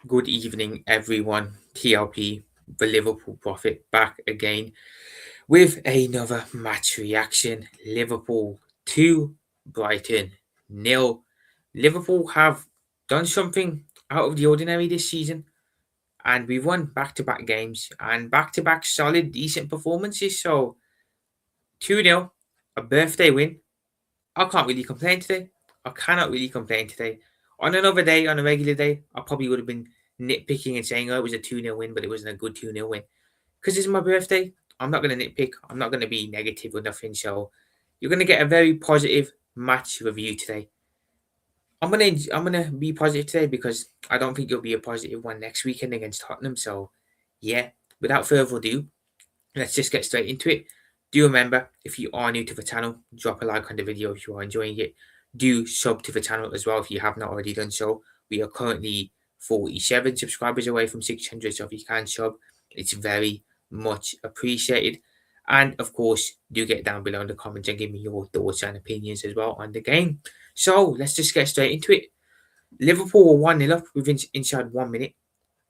Good evening, everyone. TLP, the Liverpool Prophet, back again with another match reaction. Liverpool 2, Brighton nil. Liverpool have done something out of the ordinary this season, and we've won back to back games and back to back solid, decent performances. So, 2-0, a birthday win. I can't really complain today. I cannot really complain today. On another day, on a regular day, I probably would have been nitpicking and saying, oh, it was a 2-0 win, but it wasn't a good 2-0 win. Because it's my birthday, I'm not going to nitpick. I'm not going to be negative or nothing. So you're going to get a very positive match review today. I'm gonna be positive today because I don't think it'll be a positive one next weekend against Tottenham. So yeah, without further ado, let's just get straight into it. Do remember, if you are new to the channel, drop a like on the video if you are enjoying it. Do sub to the channel as well if you have not already done so. We are currently 47 subscribers away from 600, so if you can sub, it's very much appreciated. And of course, do get down below in the comments and give me your thoughts and opinions as well on the game. So let's just get straight into it. Liverpool were 1-0 up within inside 1 minute.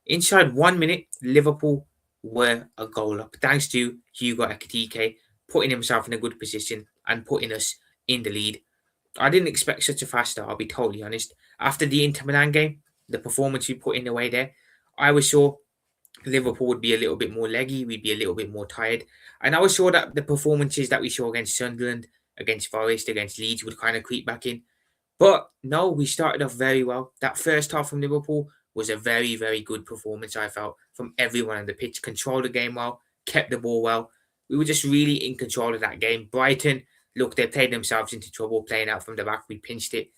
Inside 1 minute, Liverpool were a goal up thanks to Hugo Ekitike putting himself in a good position and putting us in the lead. I didn't expect such a fast start, I'll be totally honest. After the Inter Milan game, the performance we put in the way there, I was sure Liverpool would be a little bit more leggy, we'd be a little bit more tired. And I was sure that the performances that we saw against Sunderland, against Forest, against Leeds would kind of creep back in. But no, we started off very well. That first half from Liverpool was a very, very good performance, I felt, from everyone on the pitch. Controlled the game well, kept the ball well. We were just really in control of that game. Brighton, look, they played themselves into trouble playing out from the back. We pinched it.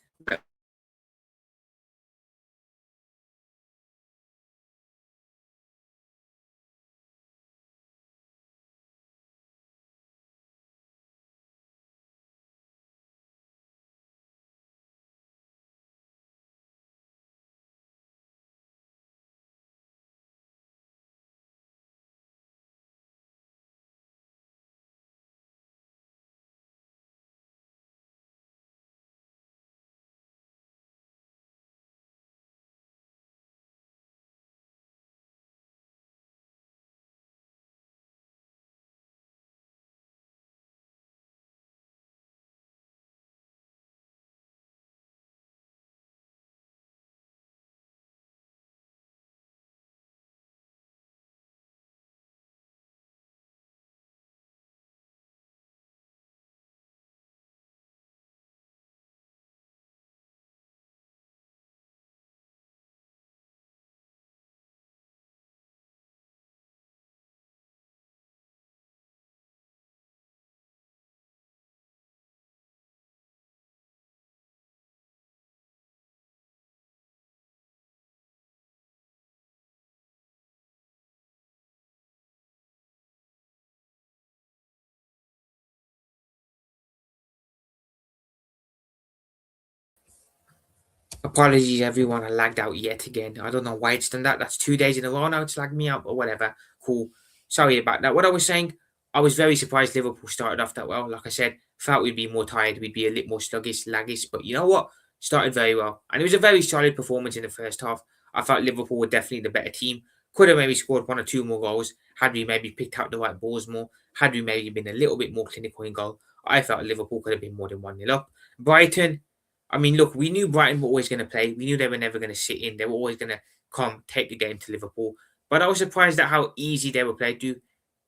Apologies, everyone. I lagged out yet again. I don't know why it's done that. That's 2 days in a row now. It's lagged me out, or whatever. Cool. Sorry about that. What I was saying, I was very surprised Liverpool started off that well. Like I said, felt we'd be more tired. We'd be a little more sluggish, laggish. But you know what? Started very well. And it was a very solid performance in the first half. I felt Liverpool were definitely the better team. Could have maybe scored one or two more goals had we maybe picked out the right balls more. Had we maybe been a little bit more clinical in goal. I felt Liverpool could have been more than 1-0 up. Brighton, I mean, look, we knew Brighton were always going to play. We knew they were never going to sit in. They were always going to come take the game to Liverpool. But I was surprised at how easy they were played to.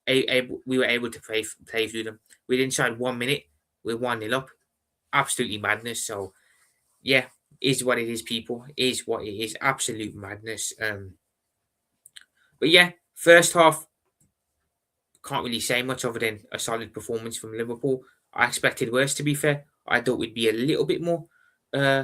We were able to play through them. Within inside 1 minute, we're 1-0 up. Absolutely madness. So, yeah, is what it is, people. Is what it is. Absolute madness. But yeah, first half, can't really say much other than a solid performance from Liverpool. I expected worse, to be fair. I thought we'd be a little bit more uh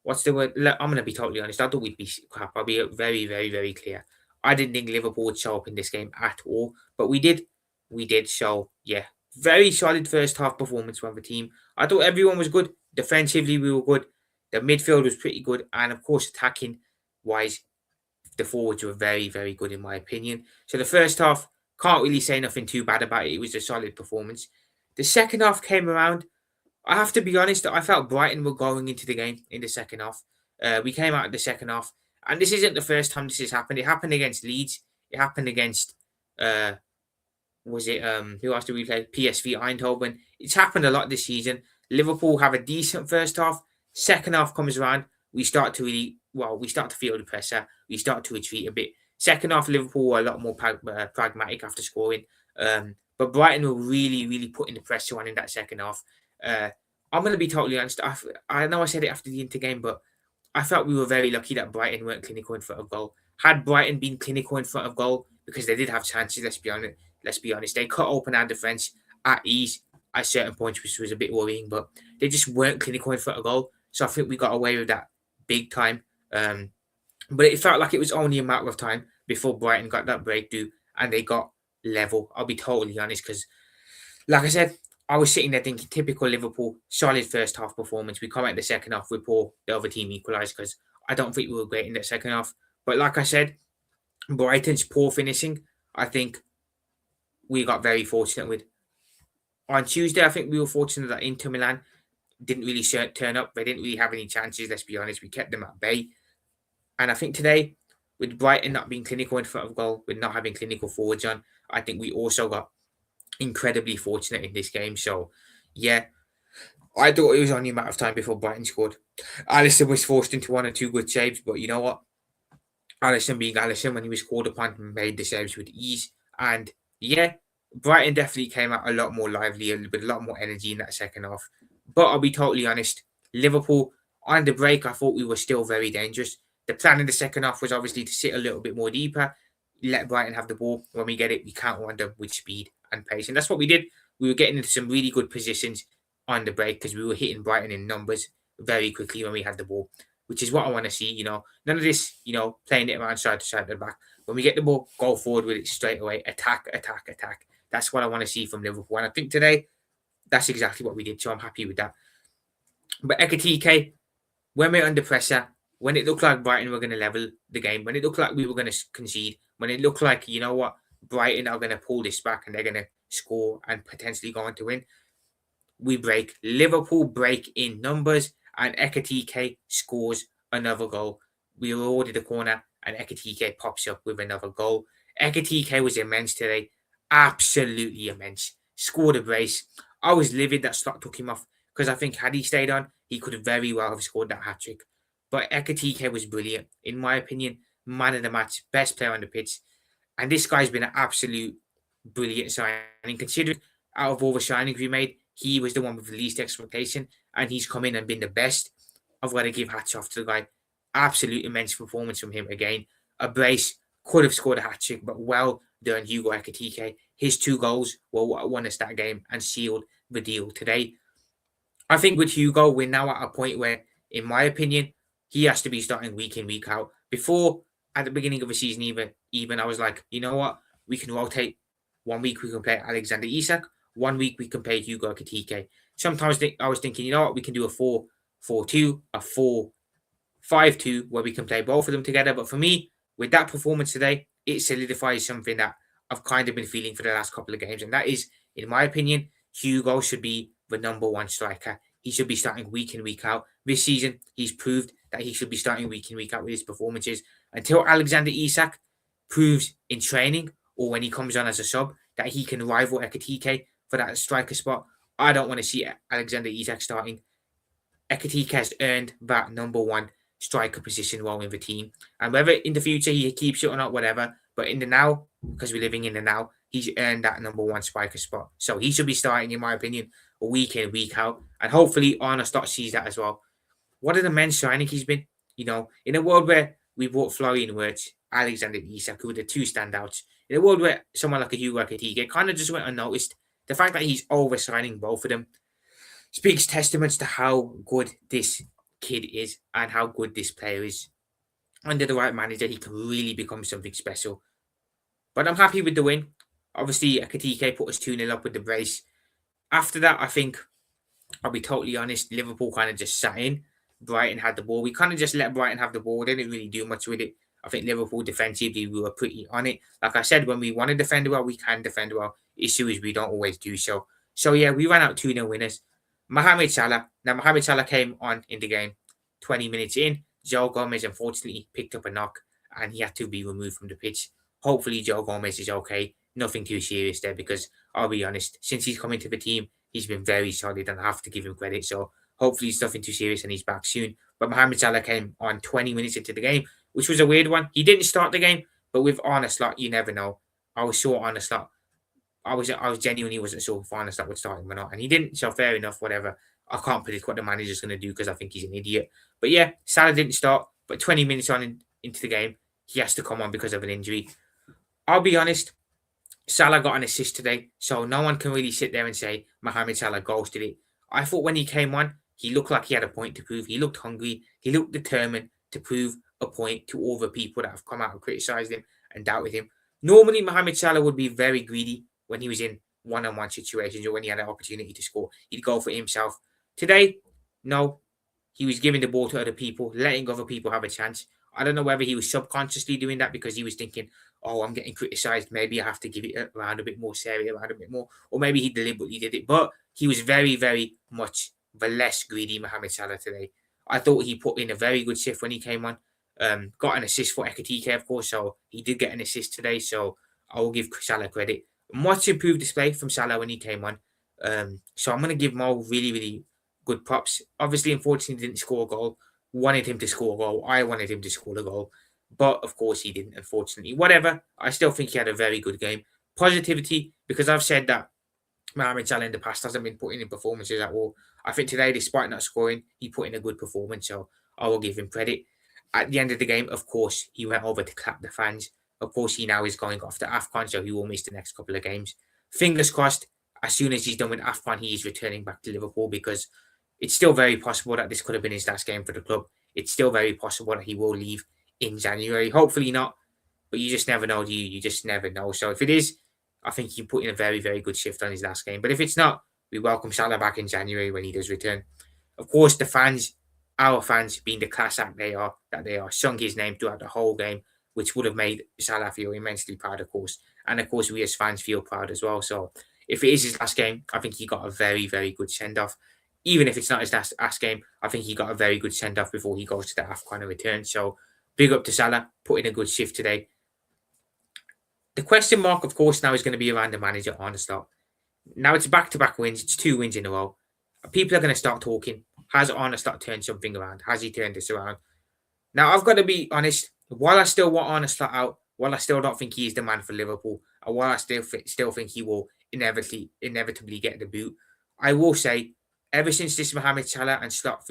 what's the word? I'm going to be totally honest. I thought we'd be crap. I'll be very, very, very clear. I didn't think Liverpool would show up in this game at all, but we did. We did. So, yeah, very solid first half performance from the team. I thought everyone was good. Defensively, we were good. The midfield was pretty good. And, of course, attacking wise, the forwards were very, very good, in my opinion. So, the first half, can't really say nothing too bad about it. It was a solid performance. The second half came around. I have to be honest, I felt Brighton were going into the game in the second half. We came out of the second half And this isn't the first time this has happened. It happened against Leeds. It happened against uh was it who else did we play? PSV Eindhoven. It's happened a lot this season. Liverpool have a decent first half. Second half comes around. We start to we start to feel the pressure. We start to retreat a bit. Second half, Liverpool were a lot more pragmatic after scoring. But Brighton were really putting the pressure on in that second half. Uh, I'm going to be totally honest. I know I said it after the Inter game, but I felt we were very lucky that Brighton weren't clinical in front of goal. Had Brighton been clinical in front of goal, because they did have chances, let's be honest, they cut open our defence at ease at certain points, which was a bit worrying, but they just weren't clinical in front of goal. So I think we got away with that big time. But it felt like it was only a matter of time before Brighton got that breakthrough and they got level. I'll be totally honest, because like I said, I was sitting there thinking typical Liverpool, solid first half performance. We come out the second half, we poor, the other team equalised, because I don't think we were great in that second half. But like I said, Brighton's poor finishing, I think we got very fortunate with. On Tuesday, I think we were fortunate that Inter Milan didn't really turn up. They didn't really have any chances, let's be honest. We kept them at bay. And I think today, with Brighton not being clinical in front of goal, with not having clinical forwards on, I think we also got incredibly fortunate in this game. So, yeah, I thought it was only a matter of time before Brighton scored. Alisson was forced into one or two good saves, but you know what? Alisson being Alisson, when he was called upon, made the saves with ease. And yeah, Brighton definitely came out a lot more lively, with a lot more energy in that second half. But I'll be totally honest, Liverpool, on the break, I thought we were still very dangerous. The plan in the second half was obviously to sit a little bit more deeper, let Brighton have the ball. When we get it, we counter on them with speed and pace. And that's what we did. We were getting into some really good positions on the break, because we were hitting Brighton in numbers very quickly when we had the ball, which is what I want to see. None of this, playing it around side to side at the back. When we get the ball, go forward with it straight away. Attack. That's what I want to see from Liverpool. And I think today, that's exactly what we did. So I'm happy with that. But Ekatike, when we're under pressure, when it looked like Brighton were going to level the game, when it looked like we were going to concede, when it looked like, you know what, Brighton are going to pull this back and they're going to score and potentially go on to win, we break. Liverpool break in numbers, and Ekatike scores another goal. We awarded the corner, and Ekatike pops up with another goal. Ekatike was immense today. Absolutely immense. Scored a brace. I was livid that Slot took him off, because I think had he stayed on, he could have very well have scored that hat-trick. But Ekatike was brilliant. In my opinion, man of the match, best player on the pitch. And this guy's been an absolute brilliant signing. Considering out of all the signings we made, he was the one with the least expectation, and he's come in and been the best. I've got to give hats off to the guy. Absolute immense performance from him again. A brace, could have scored a hat-trick, but well done, Hugo Ekatike. His 2 goals were what won us that game and sealed the deal today. I think with Hugo, we're now at a point where, in my opinion, he has to be starting week in, week out. Before, at the beginning of the season, even I was like, you know what? We can rotate. 1 week we can play Alexander Isak. 1 week we can play Hugo Ekatike. Sometimes I was thinking, you know what? We can do a 4-4-2, a 4-5-2, where we can play both of them together. But for me, with that performance today, it solidifies something that I've kind of been feeling for the last couple of games. And that is, in my opinion, Hugo should be the number 1 striker. He should be starting week in, week out. This season, he's proved that he should be starting week in, week out with his performances. Until Alexander Isak proves in training or when he comes on as a sub that he can rival Ekatike for that striker spot, I don't want to see Alexander Isak starting. Ekatike has earned that number 1 striker position while in the team. And whether in the future he keeps it or not, whatever, but in the now, because we're living in the now, he's earned that number 1 striker spot. So he should be starting, in my opinion, a week in, week out. And hopefully Arne Slot sees that as well. What an immense signing he's been. In a world where we brought Florian Wirtz, Alexander Isak, who were the 2 standouts, in a world where someone like a Hugo Ekatike kind of just went unnoticed, the fact that he's over-signing both of them speaks testaments to how good this kid is and how good this player is. Under the right manager, he can really become something special. But I'm happy with the win. Obviously, Ekatike put us 2-0 up with the brace. After that, I think, I'll be totally honest, Liverpool kind of just sat in. Brighton had the ball. We kind of just let Brighton have the ball. They didn't really do much with it. I think Liverpool defensively, we were pretty on it. Like I said, when we want to defend well, we can defend well. Issue is we don't always do so. So yeah, we ran out 2-0 winners. Mohamed Salah. Now, Mohamed Salah came on in the game 20 minutes in. Joe Gomez unfortunately picked up a knock and he had to be removed from the pitch. Hopefully, Joe Gomez is okay. Nothing too serious there because I'll be honest, since he's come into the team, he's been very solid and I have to give him credit. So hopefully, it's nothing too serious and he's back soon. But Mohamed Salah came on 20 minutes into the game, which was a weird one. He didn't start the game, but with Arne Slot, you never know. I was sure Arne Slot I was genuinely wasn't sure if Arne Slot would start him or not, and he didn't. So fair enough, whatever. I can't predict what the manager's going to do because I think he's an idiot. But yeah, Salah didn't start, but 20 minutes into the game, he has to come on because of an injury. I'll be honest, Salah got an assist today, so no one can really sit there and say Mohamed Salah ghosted it. I thought when he came on, he looked like he had a point to prove. He looked hungry. He looked determined to prove a point to all the people that have come out and criticised him and doubted him. Normally, Mohamed Salah would be very greedy when he was in one-on-one situations or when he had an opportunity to score. He'd go for himself. Today, no, he was giving the ball to other people, letting other people have a chance. I don't know whether he was subconsciously doing that because he was thinking, oh, I'm getting criticised. Maybe I have to give it around a bit more, say it around a bit more. Or maybe he deliberately did it. But he was very, very much the less greedy Mohamed Salah today. I thought he put in a very good shift when he came on. Got an assist for Ekatike, of course. So he did get an assist today. So I will give Salah credit. Much improved display from Salah when he came on. So I'm going to give Mo really, really good props. Obviously, unfortunately, didn't score a goal. Wanted him to score a goal. I wanted him to score a goal. But of course, he didn't, unfortunately. Whatever. I still think he had a very good game. Positivity, because I've said that Mohamed Salah in the past hasn't been putting in performances at all. I think today, despite not scoring, he put in a good performance. So I will give him credit. At the end of the game, of course, he went over to clap the fans. Of course, he now is going off to AFCON, so he will miss the next couple of games. Fingers crossed, as soon as he's done with AFCON, he is returning back to Liverpool because it's still very possible that this could have been his last game for the club. It's still very possible that he will leave in January. Hopefully not, but you just never know, do you? You just never know. So if it is, I think he put in a very, very good shift on his last game. But if it's not, we welcome Salah back in January when he does return. Of course, the fans, our fans, being the class act that they are, sung his name throughout the whole game, which would have made Salah feel immensely proud, of course. And of course, we as fans feel proud as well. So if it is his last game, I think he got a very, very good send off. Even if it's not his last game, I think he got a very good send off before he goes to the AFCON and return. So big up to Salah, put in a good shift today. The question mark, of course, now is going to be around the manager, Arne Slot. Now it's back-to-back wins. It's 2 wins in a row. People are going to start talking. Has Arne Slot turned something around? Has he turned this around? Now, I've got to be honest. While I still want Arne Slot out, while I still don't think he is the man for Liverpool, and while I still think he will inevitably get the boot, I will say, ever since this Mohamed Salah and Slot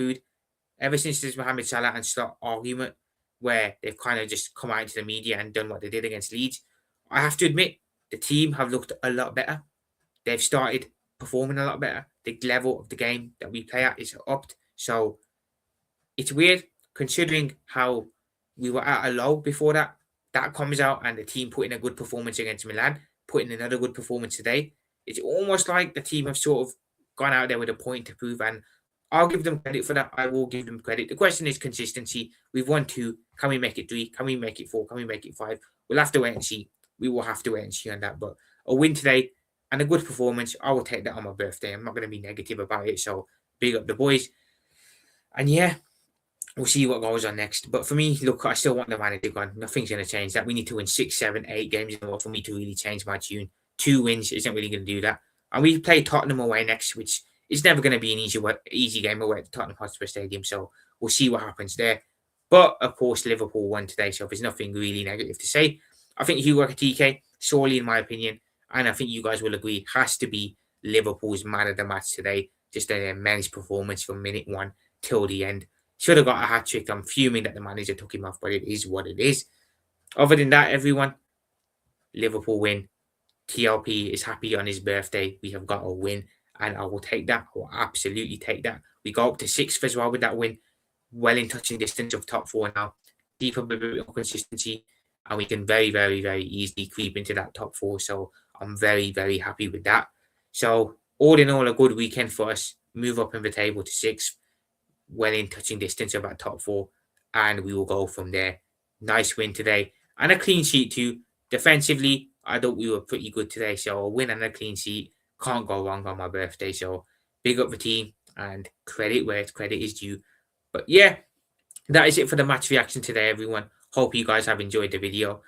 argument, where they've kind of just come out into the media and done what they did against Leeds, I have to admit the team have looked a lot better. They've started performing a lot better. The level of the game that we play at is upped. So it's weird considering how we were at a low before that. That comes out and the team put in a good performance against Milan, put in another good performance today. It's almost like the team have sort of gone out there with a point to prove, and I'll give them credit for that. I will give them credit. The question is consistency. We've won 2. Can we make it 3? Can we make it 4? Can we make it 5? We'll have to wait and see. We will have to wait and see on that. But a win today and a good performance, I will take that on my birthday. I'm not going to be negative about it. So big up the boys. And yeah, we'll see what goes on next. But for me, look, I still want the manager gone. Nothing's going to change that. We need to win 6, 7, 8 games in a row for me to really change my tune. 2 wins isn't really going to do that. And we play Tottenham away next, which is never going to be an easy game away at Tottenham Hotspur Stadium. So we'll see what happens there. But of course, Liverpool won today, so there's nothing really negative to say. I think Hugo Ekatike, solely in my opinion, and I think you guys will agree, has to be Liverpool's man of the match today. Just an immense performance from minute 1 till the end. Should have got a hat-trick. I'm fuming that the manager took him off, but it is what it is. Other than that, everyone, Liverpool win. TLP is happy on his birthday. We have got a win, and I will take that. I will absolutely take that. We go up to 6th as well with that win. Well in touching distance of top 4 now. Deeper bit of consistency, and we can very, very, very easily creep into that top 4. So I'm very, very happy with that. So all in all, a good weekend for us. Move up in the table to 6th. Well in touching distance of that top 4, and we will go from there. Nice win today, and a clean sheet too. Defensively, I thought we were pretty good today, so a win and a clean sheet can't go wrong on my birthday. So big up the team and credit where credit is due. But yeah, that is it for the match reaction today, everyone. Hope you guys have enjoyed the video.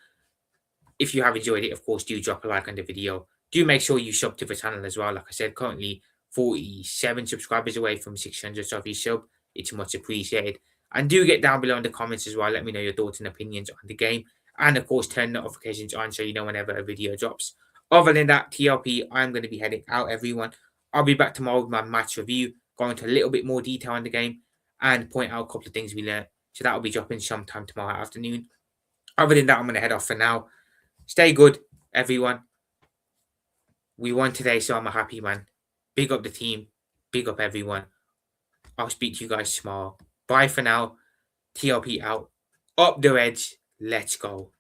If you have enjoyed it, of course, do drop a like on the video. Do make sure you sub to the channel as well. Like I said, currently 47 subscribers away from 600, so if you sub, it's much appreciated. And do get down below in the comments as well. Let me know your thoughts and opinions on the game. And of course, turn notifications on so you know whenever a video drops. Other than that, TLP, I'm going to be heading out, everyone. I'll be back tomorrow with my match review, going into a little bit more detail on the game and point out a couple of things we learned. So that will be dropping sometime tomorrow afternoon. Other than that, I'm going to head off for now. Stay good, everyone. We won today, so I'm a happy man. Big up the team. Big up everyone. I'll speak to you guys tomorrow. Bye for now. TLP out. Up the Reds. Let's go.